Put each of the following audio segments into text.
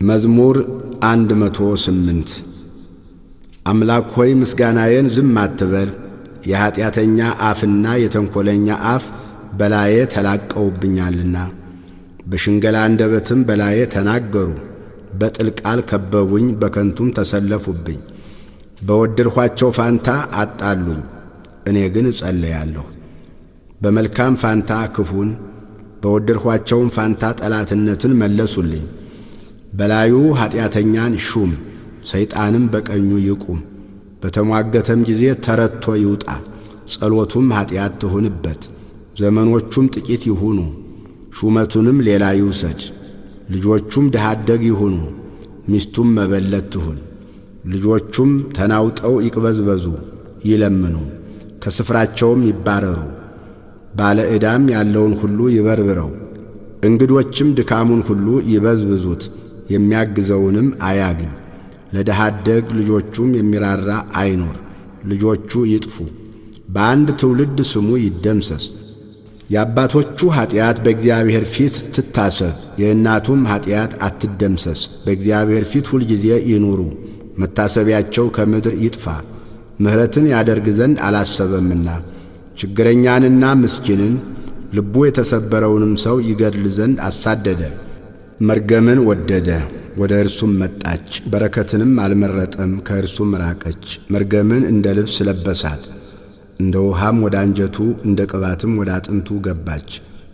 መዝሙር 108 አምላክ ሆይ ምስጋናዬን ዝም አትበል። የኀጢአተኛ አፍና የተንኰለኛ አፍ በላዬ ተላቀውብኛልና። በሽንገላ አንደበትም በላዬ ተናገሩ። በጥል ቃል ከበቡኝ፣ በከንቱም ተሰለፉብኝ። በወደድኋቸው ፋንታ አጣሉኝ፣ እኔ ግን እጸልያለሁ። በመልካም ፋንታ ክፉን፣ በወደድኋቸውም ፋንታ ጠላትነትን መለሱልኝ። በላዩ ኀጢአተኛን ሹም፣ ሰይጣንም በቀኙ ይቁም። በተሟገተም ጊዜ ተረትቶ ይውጣ፣ ጸሎቱም ኀጢአት ትሁንበት። ዘመኖቹም ጥቂት ይሁኑ፣ ሹመቱንም ሌላ ይውሰድ። ልጆቹም ድሃ አደግ ይሁኑ፣ ሚስቱም መበለት ትሁን። ልጆቹም ተናውጠው ይቅበዝበዙ፣ ይለምኑ፣ ከስፍራቸውም ይባረሩ። ባለ ዕዳም ያለውን ሁሉ ይበርብረው፣ እንግዶችም ድካሙን ሁሉ ይበዝብዙት። የሚያግዘውንም አያግኝ። ለድሃ አደግ ልጆቹም የሚራራ አይኖር። ልጆቹ ይጥፉ፣ በአንድ ትውልድ ስሙ ይደምሰስ። የአባቶቹ ኀጢአት በእግዚአብሔር ፊት ትታሰብ፣ የእናቱም ኀጢአት አትደምሰስ። በእግዚአብሔር ፊት ሁልጊዜ ይኑሩ፣ መታሰቢያቸው ከምድር ይጥፋ። ምሕረትን ያደርግ ዘንድ አላሰበምና፣ ችግረኛንና ምስኪንን ልቡ የተሰበረውንም ሰው ይገድል ዘንድ አሳደደ። መርገምን ወደደ፣ ወደ እርሱም መጣች። በረከትንም አልመረጠም፣ ከእርሱም ራቀች። መርገምን እንደ ልብስ ለበሳት፣ እንደ ውሃም ወደ አንጀቱ እንደ ቅባትም ወደ አጥንቱ ገባች።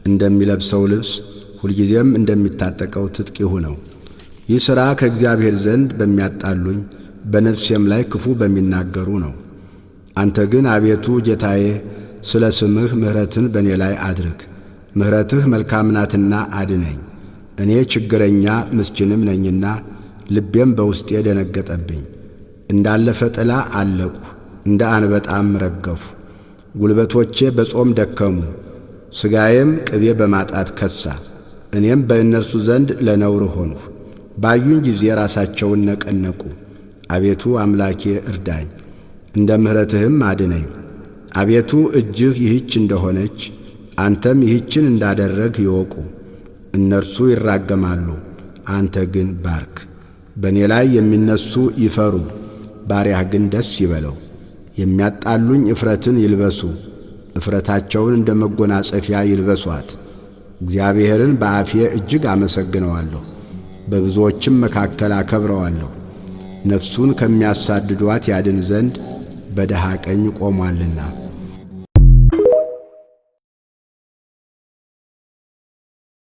እንደሚለብሰው ልብስ ሁልጊዜም እንደሚታጠቀው ትጥቅ ይሁነው። ይህ ሥራ ከእግዚአብሔር ዘንድ በሚያጣሉኝ በነፍሴም ላይ ክፉ በሚናገሩ ነው። አንተ ግን አቤቱ ጌታዬ፣ ስለ ስምህ ምሕረትን በእኔ ላይ አድርግ። ምሕረትህ መልካም ናትና አድነኝ። እኔ ችግረኛ ምስኪንም ነኝና ልቤም በውስጤ ደነገጠብኝ። እንዳለፈ ጥላ አለቁ፣ እንደ አንበጣም ረገፉ። ጉልበቶቼ በጾም ደከሙ፣ ሥጋዬም ቅቤ በማጣት ከሳ። እኔም በእነርሱ ዘንድ ለነውር ሆንሁ። ባዩኝ ጊዜ ራሳቸውን ነቀነቁ። አቤቱ አምላኬ እርዳኝ፣ እንደ ምሕረትህም አድነኝ። አቤቱ እጅህ ይህች እንደሆነች አንተም ይህችን እንዳደረግህ ይወቁ። እነርሱ ይራገማሉ፣ አንተ ግን ባርክ። በእኔ ላይ የሚነሱ ይፈሩ፣ ባሪያህ ግን ደስ ይበለው። የሚያጣሉኝ እፍረትን ይልበሱ፣ እፍረታቸውን እንደ መጎናጸፊያ ይልበሷት። እግዚአብሔርን በአፌ እጅግ አመሰግነዋለሁ፣ በብዙዎችም መካከል አከብረዋለሁ። ነፍሱን ከሚያሳድዷት ያድን ዘንድ በድሃ ቀኝ ቆሟልና።